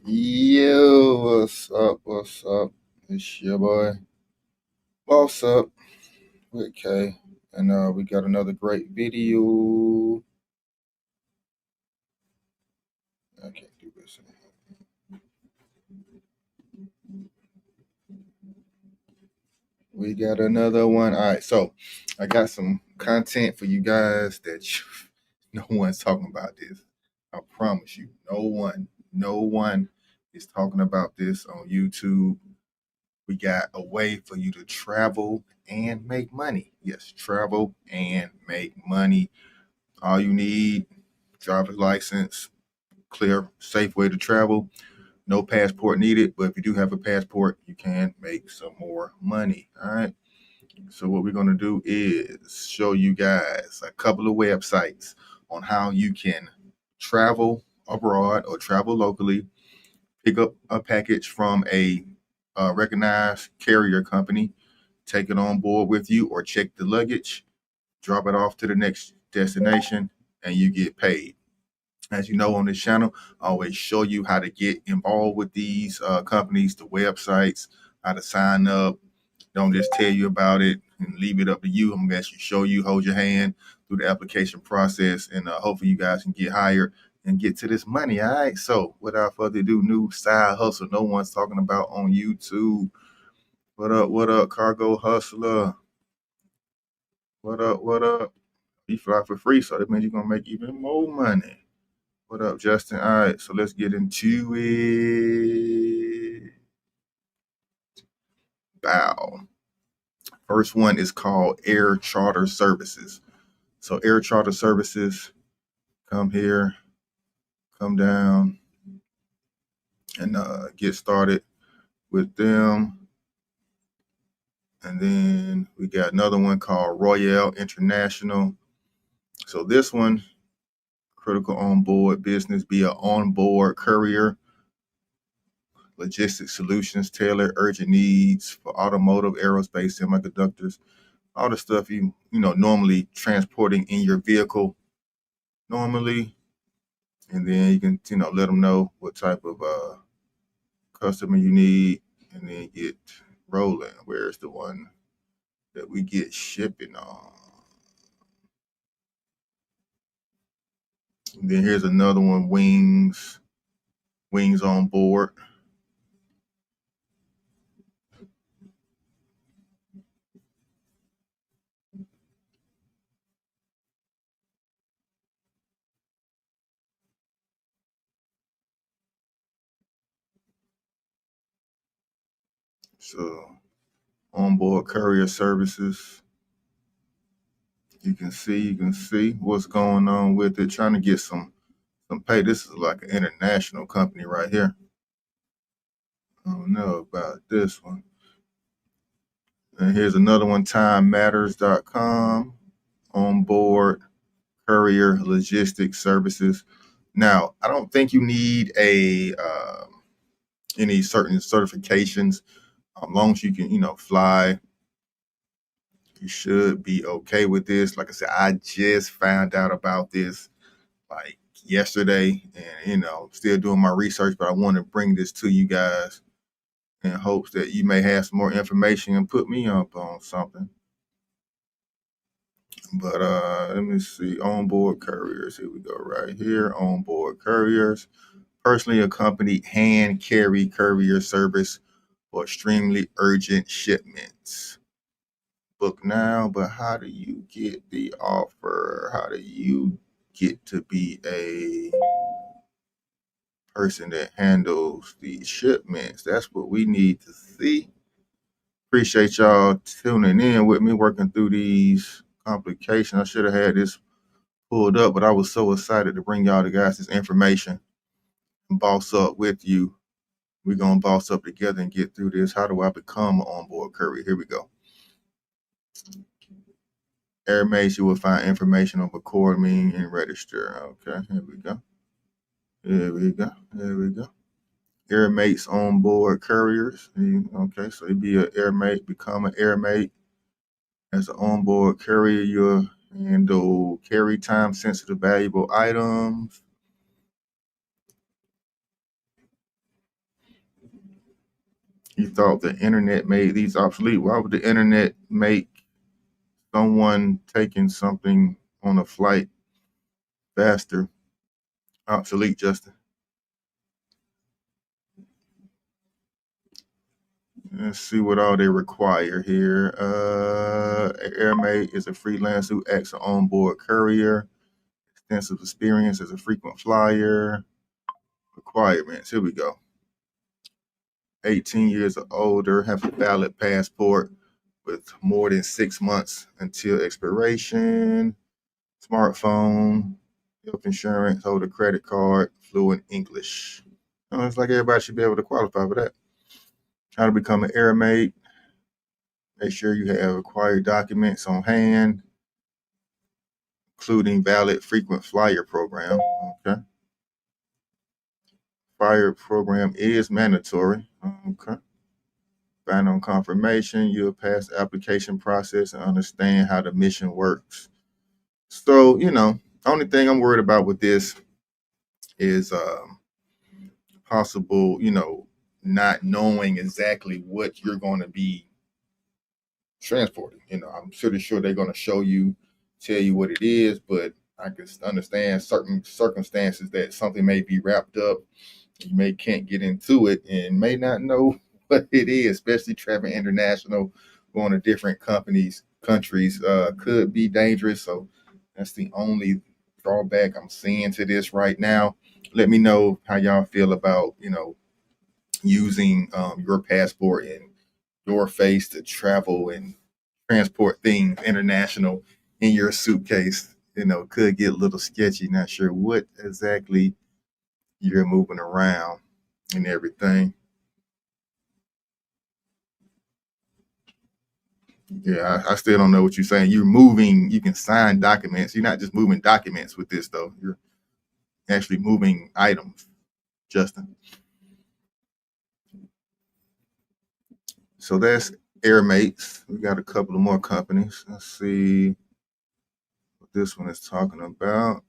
Yo, what's up? What's up? It's your boy, Boss Up with K, and we got another great video. I can't do this. We got another one. All right, so I got some content for you guys that no one's talking about this. I promise you, no one is talking about this on YouTube. We got a way for you to travel and make money. Yes, travel and make money. All you need, driver's license, clear, safe way to travel. No passport needed, but if you do have a passport, you can make some more money. All right. So what we're going to do is show you guys a couple of websites on how you can travel abroad or travel locally, pick up a package from a recognized carrier company, take it on board with you, or check the luggage, drop it off to the next destination, and you get paid. As you know, on this channel, I always show you how to get involved with these companies, the websites, how to sign up. Don't just tell you about it and leave it up to you. I'm going to actually show you, hold your hand through the application process, and hopefully you guys can get hired and get to this money. All right. So without further ado, new side hustle no one's talking about on YouTube. What up? What up, cargo hustler? What up? What up? You fly for free, so that means you're going to make even more money. What up, Justin? All right, so let's get into it. Bow. First one is called Air Charter Services. So Air Charter Services, come here, come down, and get started with them. And then we got another one called Royale International. So this one, critical onboard business, be an onboard courier. Logistics solutions, tailor urgent needs for automotive, aerospace, semiconductors, all the stuff you normally transporting in your vehicle normally, and then you can let them know what type of customer you need, and then get rolling. Where's the one that we get shipping on? And then here's another one, wings on board. So onboard courier services. You can see what's going on with it. Trying to get some pay. This is like an international company right here. I don't know about this one. And here's another one, timematters.com, onboard courier logistics services. Now, I don't think you need any certain certifications. As long as you can, fly, you should be okay with this. Like I said, I just found out about this like yesterday, and still doing my research, but I want to bring this to you guys in hopes that you may have some more information and put me up on something. But let me see, onboard couriers. Here we go, right here, onboard couriers. Personally accompanied hand carry courier service for extremely urgent shipments. Book now, but how do you get the offer? How do you get to be a person that handles these shipments? That's what we need to see. Appreciate y'all tuning in with me, working through these complications. I should have had this pulled up, but I was so excited to bring y'all the guys this information and boss up with you. We're going to boss up together and get through this. How do I become an onboard courier? Here we go. AirMates, you will find information on record, mean, and register. Okay, here we go. Here we go. Here we go. AirMates onboard couriers. Okay, so you be an AirMate, become an AirMate. As an onboard courier, you'll handle carry time sensitive valuable items. You thought the internet made these obsolete. Why would the internet make someone taking something on a flight faster obsolete, Justin? Let's see what all they require here. AirMate is a freelancer who acts an onboard courier. Extensive experience as a frequent flyer. Requirements. Here we go. 18 years or older, have a valid passport with more than 6 months until expiration. Smartphone, health insurance, hold a credit card, fluent English. It's like everybody should be able to qualify for that. How to become an AirMate. Make sure you have required documents on hand, including valid frequent flyer program. Okay. Flyer program is mandatory. Okay. Final confirmation, you'll pass the application process and understand how the mission works. So, only thing I'm worried about with this is possible, not knowing exactly what you're going to be transporting. I'm pretty sure they're going to tell you what it is, but I can understand certain circumstances that something may be wrapped up. You can't get into it and may not know what it is, especially traveling international, going to different countries, could be dangerous. So that's the only drawback I'm seeing to this right now. Let me know how y'all feel about, using your passport and your face to travel and transport things international in your suitcase. Could get a little sketchy. Not sure what exactly you're moving around and everything. Yeah, I still don't know what you're saying. You can sign documents. You're not just moving documents with this, though. You're actually moving items, Justin. So that's AirMates. We got a couple of more companies. Let's see what this one is talking about.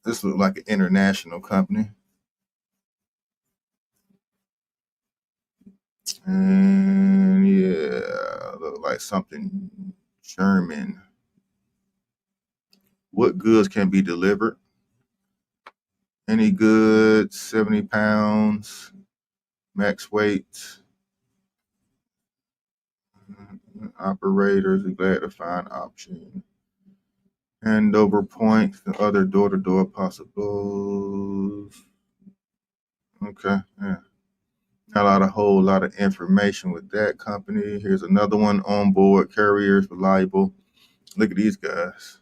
This looks like an international company. And yeah, look like something German. What goods can be delivered? Any goods, 70 pounds, max weight. Operators, are glad to find option. Handover points and other door-to-door possibles. Okay, yeah. Not a whole lot of information with that company. Here's another one, onboard carriers, reliable. Look at these guys.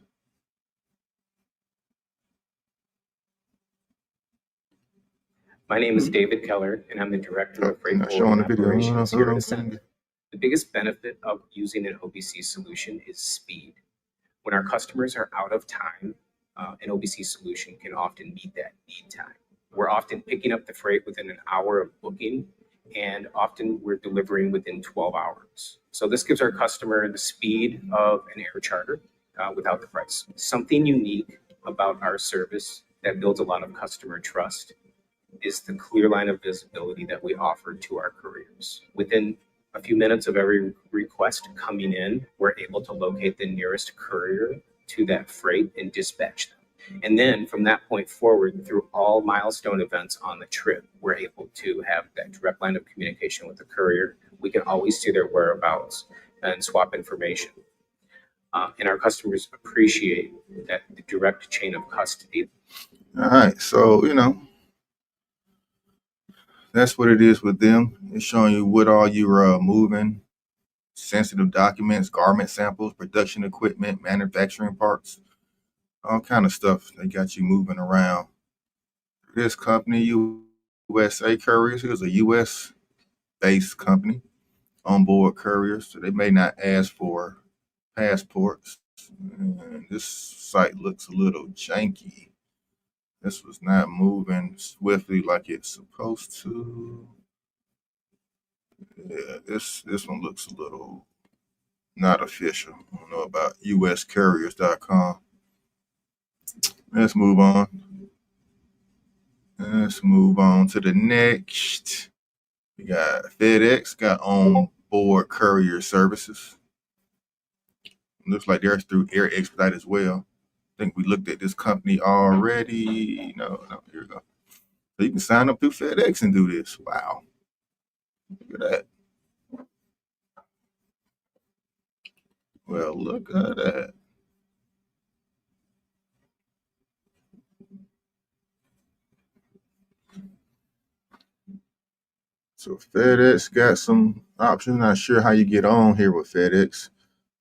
My name is David Keller, and I'm the Director of Freight Forwarding Operations here at Ascend. The biggest benefit of using an OBC solution is speed. When our customers are out of time, an OBC solution can often meet that need time. We're often picking up the freight within an hour of booking, and often we're delivering within 12 hours. So this gives our customer the speed of an air charter without the price. Something unique about our service that builds a lot of customer trust is the clear line of visibility that we offer to our couriers. Within a few minutes of every request coming in, we're able to locate the nearest courier to that freight and dispatch them. And then from that point forward, through all milestone events on the trip, we're able to have that direct line of communication with the courier. We can always see their whereabouts and swap information. And our customers appreciate that the direct chain of custody. All right, so that's what it is with them. It's showing you what all you're moving, sensitive documents, garment samples, production equipment, manufacturing parts, all kind of stuff. They got you moving around. This company, USA Couriers, is a US-based company, onboard couriers, so they may not ask for passports. And this site looks a little janky. This was not moving swiftly like it's supposed to. Yeah, this one looks a little not official. I don't know about uscarriers.com. Let's move on. Let's move on to the next. We got FedEx, got onboard courier services. Looks like they're through Air Expedite as well. I think we looked at this company already. No, here we go. So you can sign up through FedEx and do this. Wow. Look at that. Well, look at that. So FedEx got some options. Not sure how you get on here with FedEx.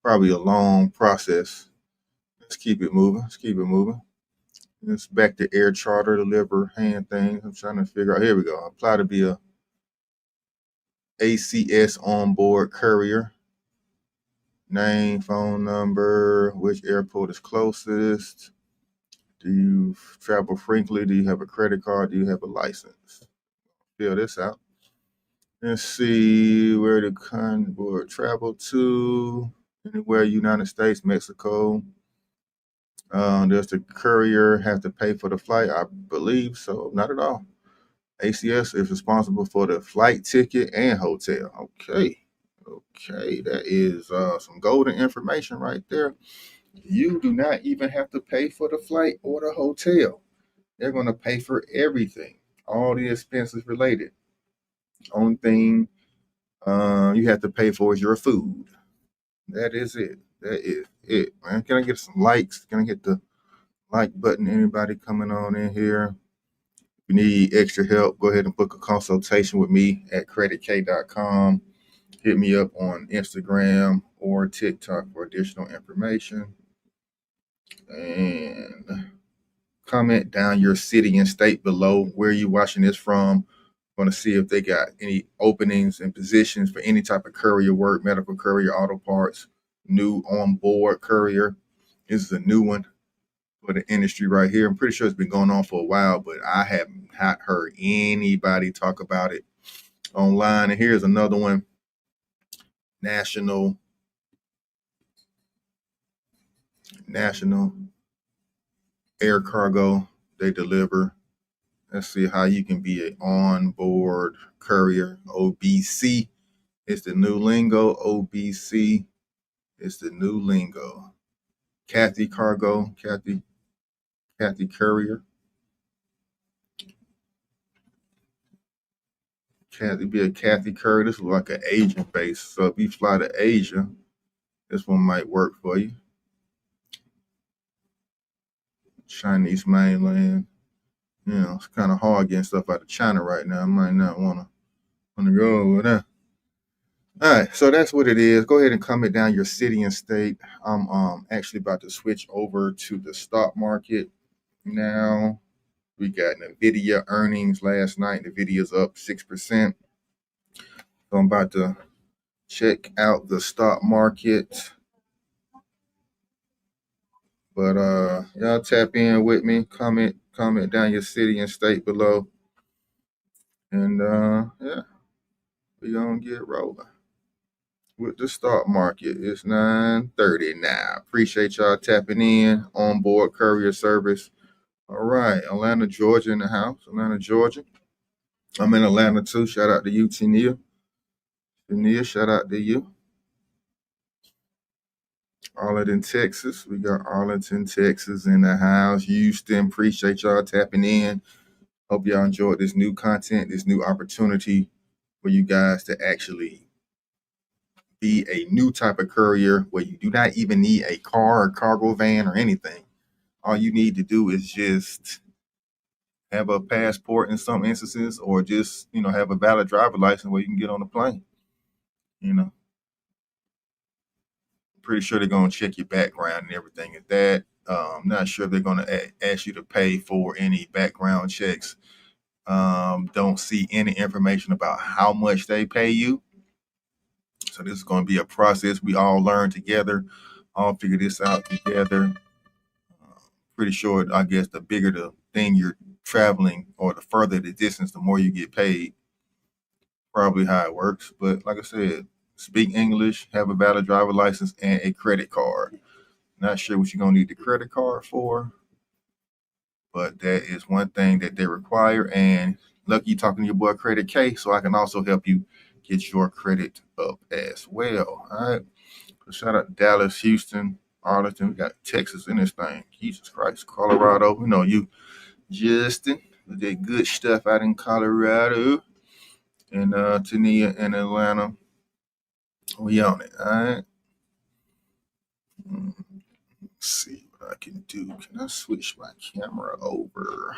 Probably a long process. Let's keep it moving. It's back to air charter, deliver, hand things. I'm trying to figure out. Here we go. Apply to be a ACS onboard courier. Name, phone number, which airport is closest. Do you travel frequently? Do you have a credit card? Do you have a license? Fill this out. Let's see where the convoy travel to. Anywhere, United States, Mexico. Does the courier have to pay for the flight? I believe so. Not at all. ACS is responsible for the flight ticket and hotel. Okay, that is some golden information right there. You do not even have to pay for the flight or the hotel. They're going to pay for everything, all the expenses related. Only thing you have to pay for is your food. That is it. That is it, man. Can I get some likes? Can I hit the like button? Anybody coming on in here? If you need extra help, go ahead and book a consultation with me at creditkay.com. Hit me up on Instagram or TikTok for additional information. And comment down your city and state below where you're watching this from. I'm going to see if they got any openings and positions for any type of courier work, medical courier, auto parts, new onboard courier. This is a new one for the industry right here. I'm pretty sure it's been going on for a while, but I have not heard anybody talk about it online. And here's another one. National air cargo. They deliver. Let's see how you can be an onboard courier. OBC is the new lingo. OBC is the new lingo. Kathy Cargo, Kathy Courier. Be a Kathy Courier. This is like an Asian base. So if you fly to Asia, this one might work for you. Chinese mainland. You know, it's kind of hard getting stuff out of China right now. I might not want to go over there. All right, so that's what it is. Go ahead and comment down your city and state. I'm actually about to switch over to the stock market now. We got NVIDIA earnings last night. NVIDIA's up 6%. So I'm about to check out the stock market. But y'all tap in with me. Comment down your city and state below. And yeah, we gonna get rolling with the stock market. It's 9:30 now. Appreciate y'all tapping in. Onboard courier service. All right, Atlanta, Georgia in the house. Atlanta, Georgia. I'm in Atlanta too. Shout out to you, Tania. Tania, shout out to you. Arlington, Texas. We got Arlington, Texas in the house. Houston, appreciate y'all tapping in. Hope y'all enjoyed this new content, this new opportunity for you guys to actually be a new type of courier where you do not even need a car or cargo van or anything. All you need to do is just have a passport in some instances, or just, have a valid driver license where you can get on the plane. Pretty sure they're going to check your background and everything at that. Not sure if they're going to ask you to pay for any background checks. Don't see any information about how much they pay you. So this is going to be a process we all learn together, all figure this out together. Pretty sure, I guess, the bigger the thing you're traveling or the further the distance, the more you get paid. Probably how it works. But like I said, speak English, have a valid driver license, and a credit card. Not sure what you're going to need the credit card for, but that is one thing that they require. And lucky talking to your boy Credit K, so I can also help you get your credit up as well. All right. So shout out to Dallas, Houston, Arlington. We got Texas in this thing. Jesus Christ. Colorado. We know you, Justin, with that good stuff out in Colorado. And Tania and Atlanta. We on it. All right. Let's see what I can do. Can I switch my camera over?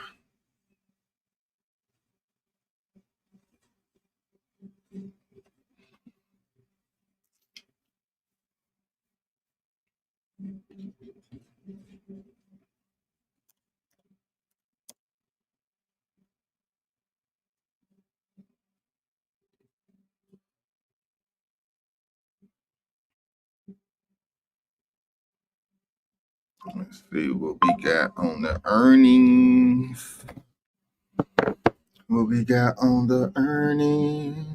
Let's see what we got on the earnings. What we got on the earnings?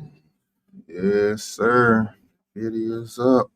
Yes, sir. Video's up.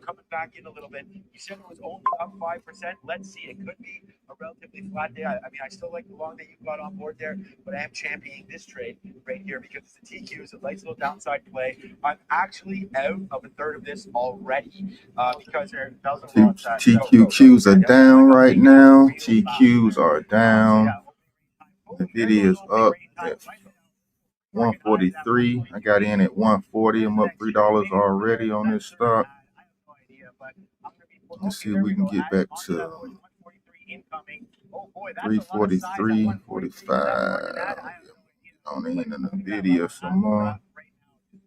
Coming back in a little bit. You said it was only up 5%. Let's see. It could be a relatively flat day. I mean, I still like the long that you've got on board there, but I am championing this trade right here because it's the TQs, a nice little downside play. I'm actually out of a third of this already because there doesn't TQQs are down right now. TQs are down. The video's up at 143. I got in at 140. I'm up $3 already on this stock. Let's see if we can get back to 343, 45. On the end of the video some more.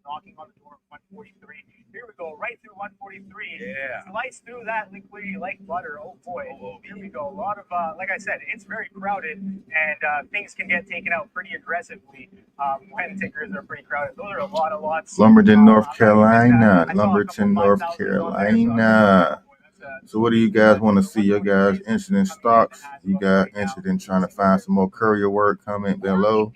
Knocking on the door of 143. Here we go, right through 143. Yeah. Slice through that liquidity like butter. Oh boy. Here we go. A lot of, like I said, it's very crowded, and things can get taken out pretty aggressively when tickers are pretty crowded. Those are a lot of lots. Lumberton, North Carolina. Lumberton, North Carolina. So what do you guys want to see? You guys interested in stocks? You guys interested in trying to find some more courier work? Comment below.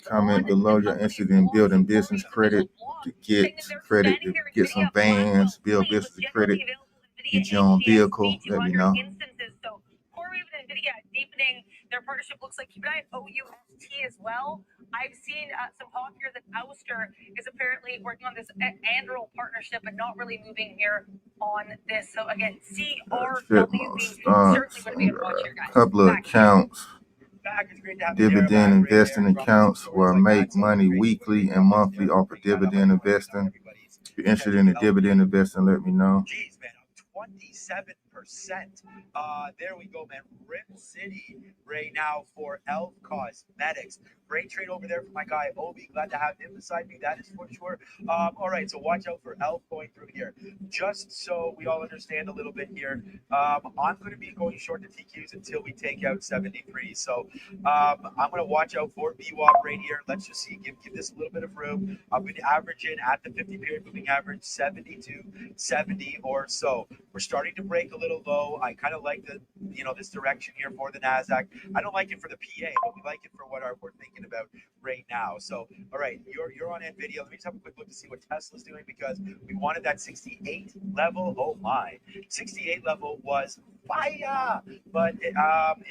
Comment below. You're interested in building business credit to get credit, to get some vans, build business credit, get your own vehicle. Let me know. Courier and Nvidia deepening their partnership. Looks like keep an eye on OUST as well. I've seen some talk here that Ouster is apparently working on this Anduril partnership, but not really moving here on this. So again, CRW certainly going to be a watch here, guys. A couple of accounts. Dividend investing accounts where I make money weekly and monthly off of dividend investing. If you're interested in the dividend investing, let me know. Jeez, man, 27%. There we go, man. Rip City right now for Elf Cosmetics. Great trade over there for my guy Obi. Glad to have him beside me. That is for sure. All right, so watch out for Elf going through here. Just so we all understand a little bit here, I'm going to be going short the TQs until we take out 73. So I'm going to watch out for VWAP right here. Let's just see, give this a little bit of room. I'm going to average in at the 50-period moving average 72, 70 or so. We're starting to break a little low. I kind of like the, this direction here for the NASDAQ. I don't like it for the PA, but we like it for what we're thinking about right now. So, all right, you're on NVIDIA. Let me just have a quick look to see what Tesla's doing because we wanted that 68 level. Oh my, 68 level was fire, but it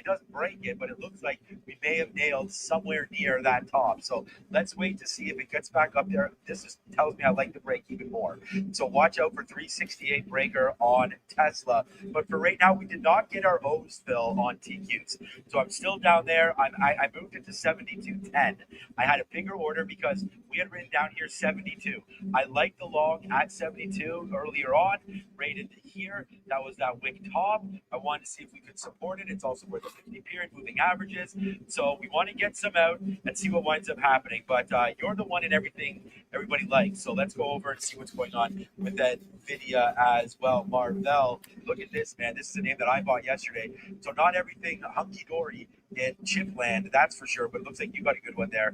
doesn't break it, but it looks like we may have nailed somewhere near that top. So let's wait to see if it gets back up there. This just tells me I like the break even more. So watch out for 368 breaker on Tesla. But for right now, we did not get our O's fill on TQs. So I'm still down there. I moved it to 72.10. I had a bigger order because we had written down here 72. I liked the long at 72 earlier on, right into here. That was that wick top. I wanted to see if we could support it. It's also where the 50-period moving averages. So we want to get some out and see what winds up happening. But you're the one in everything everybody likes. So let's go over and see what's going on with that Nvidia as well. Marvell, look at this, man. This is a name that I bought yesterday. So not everything hunky-dory in Chipland, that's for sure, but it looks like you got a good one there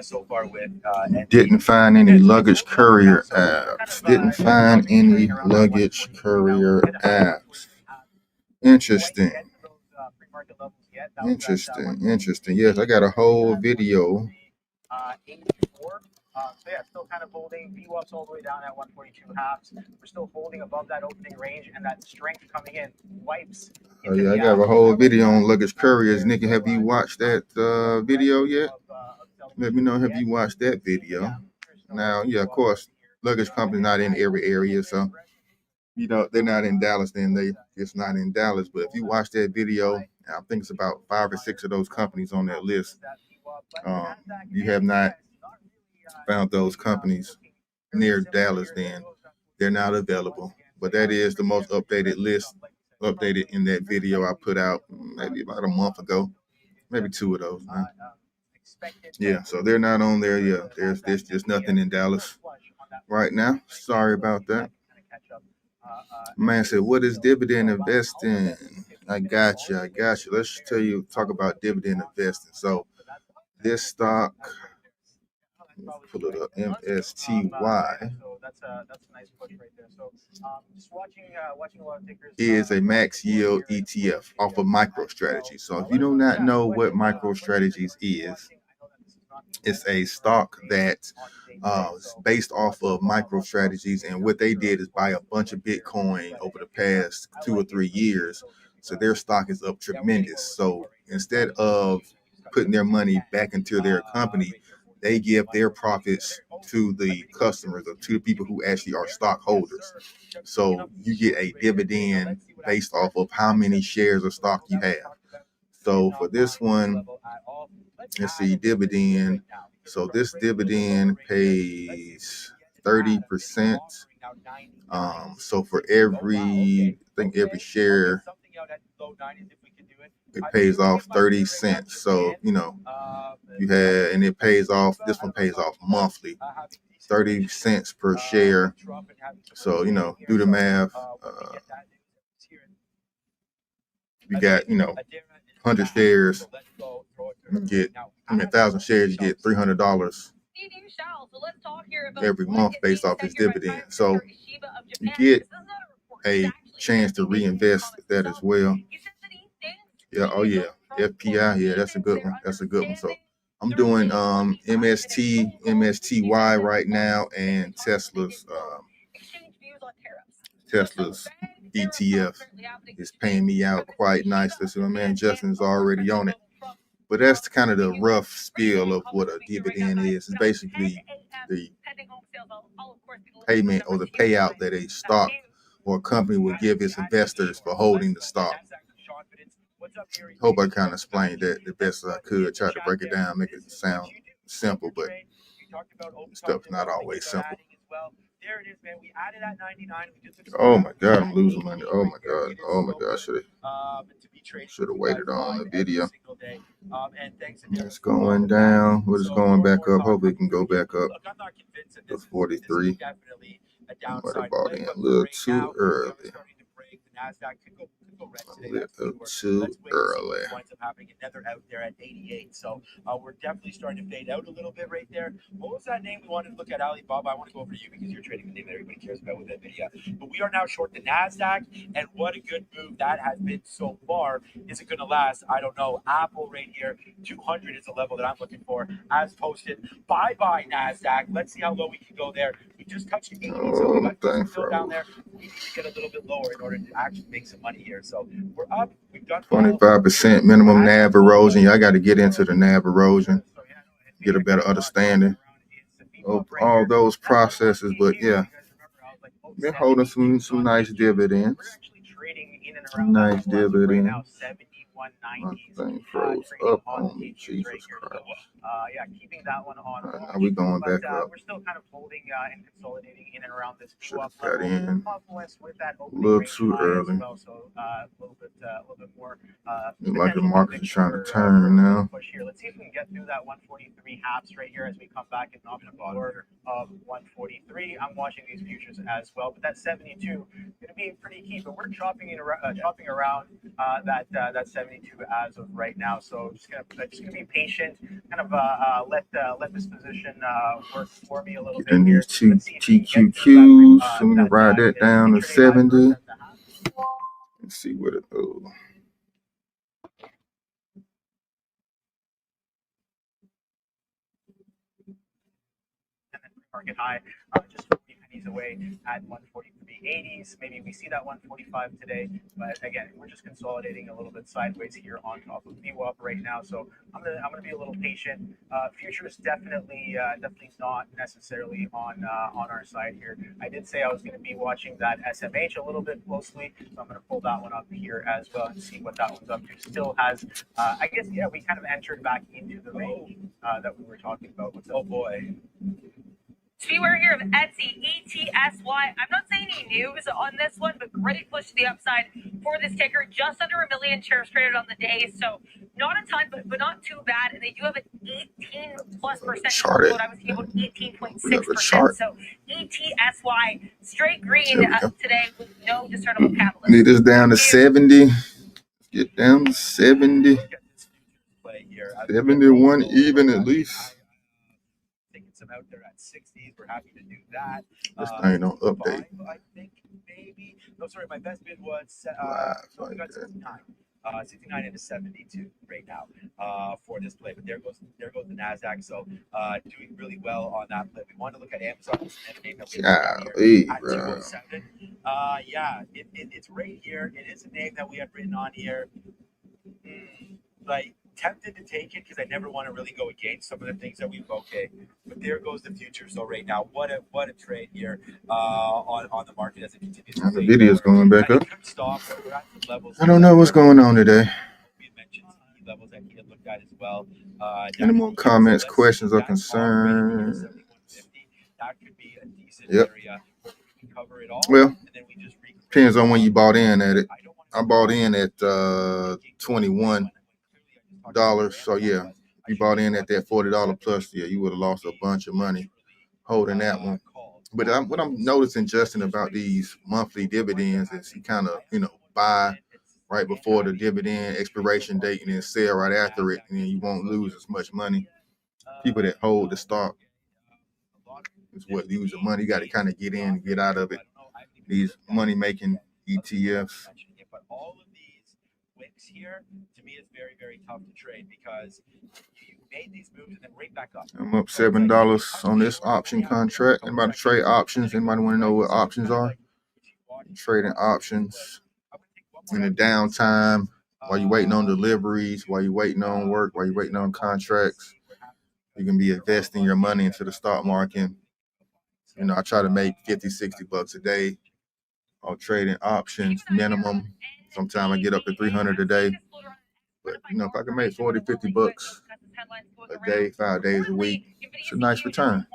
so far with Didn't find any luggage courier apps. Didn't find any luggage courier apps. Interesting. Interesting. Yes, I got a whole video. 84. So yeah, still kind of holding. VWAP's all the way down at 142 halves. We're still holding above that opening range, and that strength coming in wipes. Oh yeah, I got a whole video on luggage couriers. Nikki, have you watched that video yet? Let me know, have you watched that video? Now, yeah, of course, luggage company not in every area, so you know they're not in Dallas. Then it's not in Dallas. But if you watch that video, I think it's about 5 or 6 of those companies on that list. You have not found those companies near Dallas, then they're not available. But that is the most updated list, updated in that video I put out maybe about a month ago, maybe 2 of those. Man. Yeah, so they're not on there. Yeah, there's just nothing in Dallas right now. Sorry about that. Man said, what is dividend investing? I got you. Let's talk about dividend investing. So this stock, pull it up, MSTY, is a max yield ETF off of MicroStrategy. So if you do not know what MicroStrategies is, it's a stock that is based off of MicroStrategies, and what they did is buy a bunch of Bitcoin over the past 2 or 3 years. So their stock is up tremendous. So instead of putting their money back into their company, they give their profits to the customers or to the people who actually are stockholders. So you get a dividend based off of how many shares of stock you have. So for this one, let's see, dividend. So this dividend pays 30%. So for every share, it pays off 30 cents. So, you know, and it pays off, this one pays off monthly, 30 cents per share. So, you know, do the math. You got, 100 shares, you get, 1,000 shares, you get $300 every month based off his dividend. So you get a chance to reinvest that as well. Yeah, oh yeah, FPI, yeah, that's a good one. So I'm doing MSTY right now, and Tesla's ETF is paying me out quite nicely. So my man Justin's already on it. But that's kind of the rough spiel of what a dividend is. It's basically the payment or the payout that a stock or a company will give its investors for holding the stock. Hope I kind of explained that the best I could. Try to break it down, make it sound simple, but stuff's not always simple. There it is, man. We added at 99. Oh my God, I'm losing money. Oh my God. Should have waited on the video. It's going down. We're just going back up. Hopefully it can go back up to 43. I might have bought in a little too early. A little too early. Another out there at 88. So we're definitely starting to fade out a little bit right there. What was that name we wanted to look at, Alibaba? I want to go over to you because you're trading the name that everybody cares about with NVIDIA. But we are now short the NASDAQ, and what a good move that has been so far. Is it going to last? I don't know. Apple right here, 200 is the level that I'm looking for as posted. Bye-bye, NASDAQ. Let's see how low we can go there. We just touched 80, so we got to still down there. We need to get a little bit lower in order to actually make some money here. So we're up. We've done 25% minimum NAV erosion. Yeah, I got to get into the NAV erosion, get a better understanding of all those processes. But yeah, been holding some nice dividends. Some nice dividends. 190s. Thing froze Trading up on on me. the futures right Jesus here. Christ. So, yeah, keeping that one on. Now we going back up. We're still kind of holding and consolidating in and around this Should have level. got in Confluence with that a opening little range too high early. as well. So a little bit more. Look like the Potential markets are trying to conviction turn for now. push here. Let's see if we can get through that 143 halves right here as we come back in option floor of 143. I'm watching these futures as well, but that 72 going to be pretty key. But we're chopping around that 72 as of right now. So just gonna be patient. Kind of let this position work for me a little bit Getting here. these two Let's see if we can get through TQQs. that, So we can ride that down to 70. Let's see what it goes. Market high, just 40 pennies away at 143.80s. Maybe we see that 145 today, but again, we're just consolidating a little bit sideways here on top of VWAP right now. So I'm gonna be a little patient. Futures definitely not necessarily on our side here. I did say I was going to be watching that SMH a little bit closely, so I'm going to pull that one up here as well and see what that one's up to. Still has, I guess, yeah, we kind of entered back into the range that we were talking about. Oh boy. Beware here of Etsy, ETSY. I'm not saying any news on this one, but great push to the upside for this ticker. Just under 1 million shares traded on the day, so not a ton, but not too bad. And they do have an 18+% Chart float. I was able 18.6%. So ETSY straight green today with no discernible catalyst. Need this down to 70. Get down to 70. 71 even at least. Some out there at 60s. We're happy to do that. This thing don't update. I think maybe. No, sorry, my best bid was 69 into 72 right now for this play. But there goes the Nasdaq. So doing really well on that play. We want to look at Amazon. At 207. Yeah, it's right here. It is a name that we have written on here. Like, tempted to take it because I never want to really go against some of the things that we've but there goes the future. So right now, what a trade here on the market as it continues. The video's going back up. I don't know what's going on today. We mentioned levels that he had looked at as well. Any more comments, questions, or concerns? That could be a decent area where we can cover it all. Well, and then we just depends on when you bought in at it. I bought in at $21. So yeah, if you bought in at that $40 plus, yeah, you would have lost a bunch of money holding that one. But what I'm noticing, Justin, about these monthly dividends is you kind of, buy right before the dividend expiration date and then sell right after it, and then you won't lose as much money. People that hold the stock is what lose the money. You got to kind of get in and get out of it. These money-making ETFs. But all of these wicks here, to me, it's very, very tough to trade because you made these moves and then right back up. I'm up $7 on this option contract. Anybody trade options? Anybody want to know what options are? Trading options in the downtime while you're waiting on deliveries, while you're waiting on work, while you're waiting on contracts. You can be investing your money into the stock market. I try to make $50-$60 a day on trading options minimum. Sometimes I get up to $300 a day. But if I can make $40-$50 a day, 5 days a week, it's a nice return.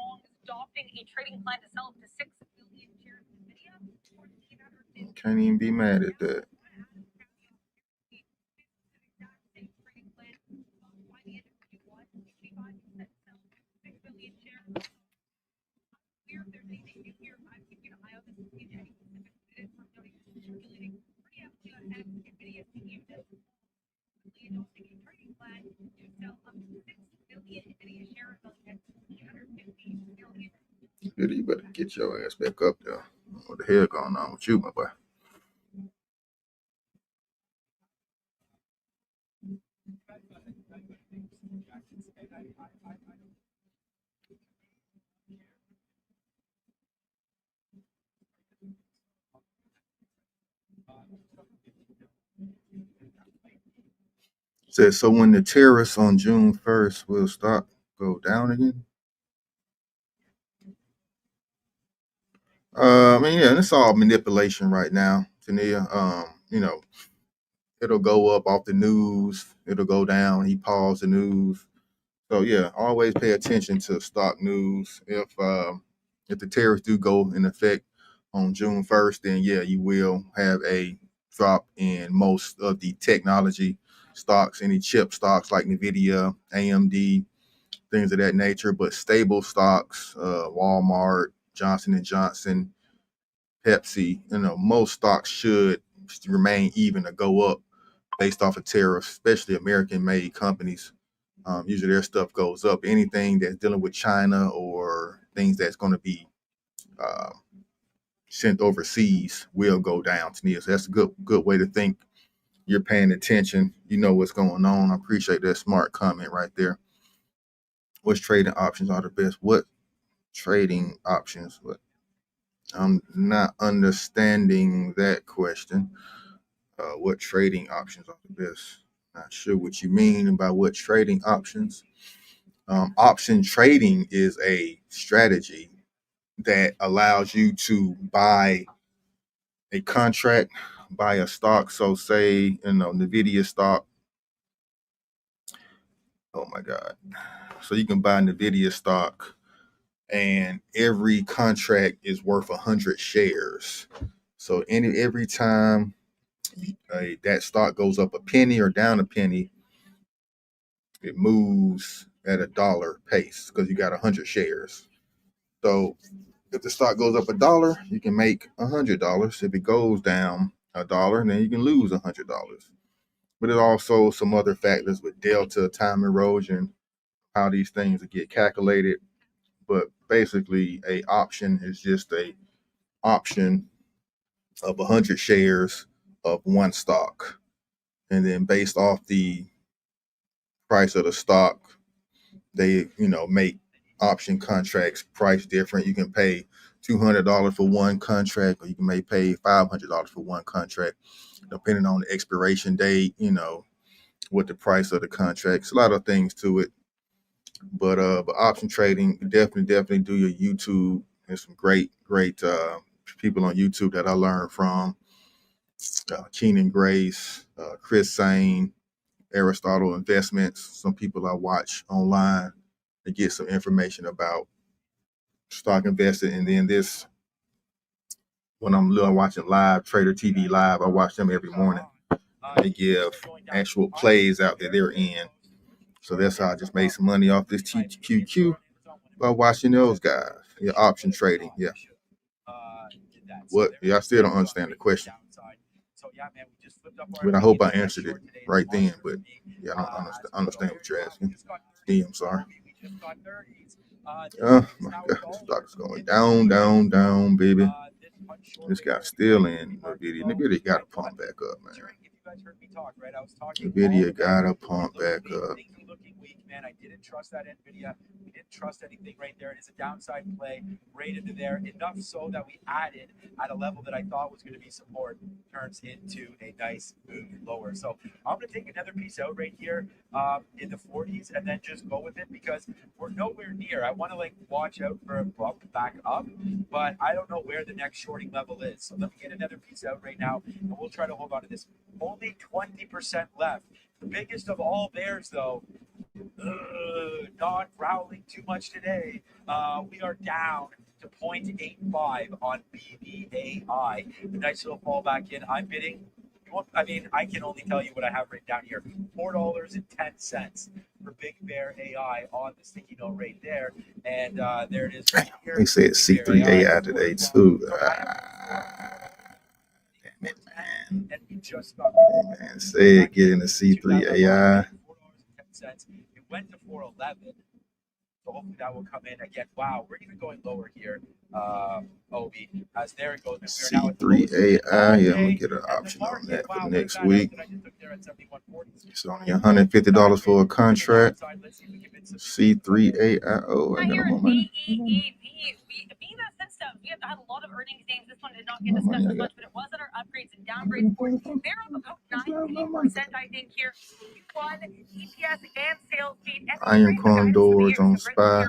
Can't even be mad at that. You better get your ass back up there. What the hell going on with you, my boy? Says, so when the tariffs on June 1st will go down again? Yeah, it's all manipulation right now, Tania. it'll go up off the news. It'll go down. He paused the news. So yeah, always pay attention to stock news. If the tariffs do go in effect on June 1st, then yeah, you will have a drop in most of the technology stocks, any chip stocks like Nvidia, AMD, things of that nature. But stable stocks, Walmart, Johnson and Johnson, Pepsi, most stocks should remain even to go up based off of tariffs, especially American-made companies. Usually their stuff goes up. Anything that's dealing with China or things that's going to be sent overseas will go down to me. So that's a good way to think. You're paying attention. You know what's going on. I appreciate that smart comment right there. Which trading options are the best? What trading options? What? I'm not understanding that question. What trading options are the best? Not sure what you mean by what trading options. Option trading is a strategy that allows you to buy a contract, buy a stock. So say, Nvidia stock. Oh my God. So you can buy Nvidia stock and every contract is worth 100 shares. So every time that stock goes up a penny or down a penny, it moves at a dollar pace because you got 100 shares. So if the stock goes up $1, you can make $100. If it goes down $1, then you can lose $100. But there's also some other factors with delta, time erosion, how these things get calculated. But basically, a option is just a option of 100 shares of one stock, and then based off the price of the stock, they make option contracts price different. You can pay $200 for one contract, or you may pay $500 for one contract, depending on the expiration date. What the price of the contracts. A lot of things to it. But option trading, definitely do your YouTube. There's some great people on YouTube that I learned from. Keenan Grace, Chris Sane, Aristotle Investments. Some people I watch online to get some information about stock investing. And then when I'm watching live, Trader TV Live, I watch them every morning. They give actual plays out that they're in. So that's how I just made some money off this TQQ by watching those guys. Yeah, option trading. Yeah. What? Yeah, I still don't understand the question. But I hope I answered it right then. But yeah, I don't understand what you're asking. I'm sorry. Oh my God, the stock's going down, baby. This guy's still in Nvidia. Nvidia got to pump back up, man. Nvidia got to pump back up. Man, I didn't trust that Nvidia. We didn't trust anything right there. It is a downside play right into there, enough so that we added at a level that I thought was going to be support, turns into a nice move lower. So I'm going to take another piece out right here in the 40s and then just go with it because we're nowhere near. I want to watch out for a bump back up, but I don't know where the next shorting level is. So let me get another piece out right now and we'll try to hold on to this. Only 20% left. The biggest of all bears, though, not growling too much today. We are down to 0.85 on BBAI. A nice little fall back in. I'm bidding. I can only tell you what I have written down here. $4.10 for Big Bear AI on the sticky note right there. And there it is. Right here. They said C3 AI today too. Damn it, man. And we just got man said get into C3 AI. It went to 411. So hopefully that will come in again. Wow, we're even going lower here. Obi, as there it goes. C3 AI. Yeah, I'm gonna get an option on that for next week. It's only $150 for a contract. C3 AI. Oh, I got more money. We have had a lot of earnings games. This one did not get discussed as much, but it was in our upgrades and downgrades board. They're up about 19%, I think, here. One EPS and sales speed. Iron Condors on SPY.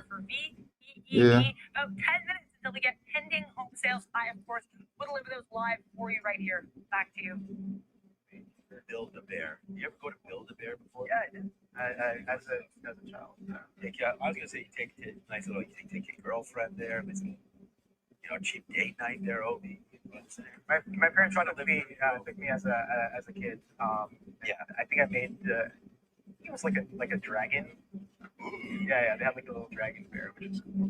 Yeah. About 10 minutes until we get pending home sales. I, of course, will deliver those live for you right here. Back to you. Build-A-Bear. You ever go to Build-A-Bear before? Yeah, I did. As a child. I was gonna say you take a nice little, you take your girlfriend there, but some, cheap date night there. My parents tried to took me as a kid. Yeah, I think I made it was like a dragon. Yeah, they had like a little dragon bear, which is cool.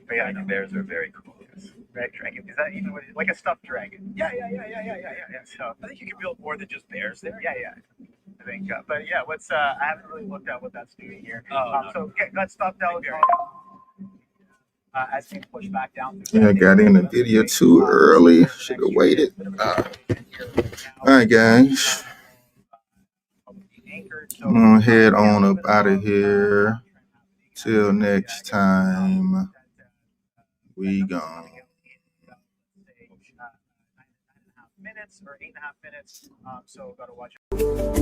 But yeah, Dragon bears are very cool. Yes. Red dragon. Is that even like a stuffed dragon? Yeah. So I think you can build more than just bears there. yeah. I think, but yeah, what's I haven't really looked at what that's doing here. No. So let's stop down as you push back down. Yeah, I got in the video too early. Should have waited. All right, guys. I'm gonna head on up out of here. Till next time. We gone. 9.5 minutes or 8.5 minutes. So gotta watch it.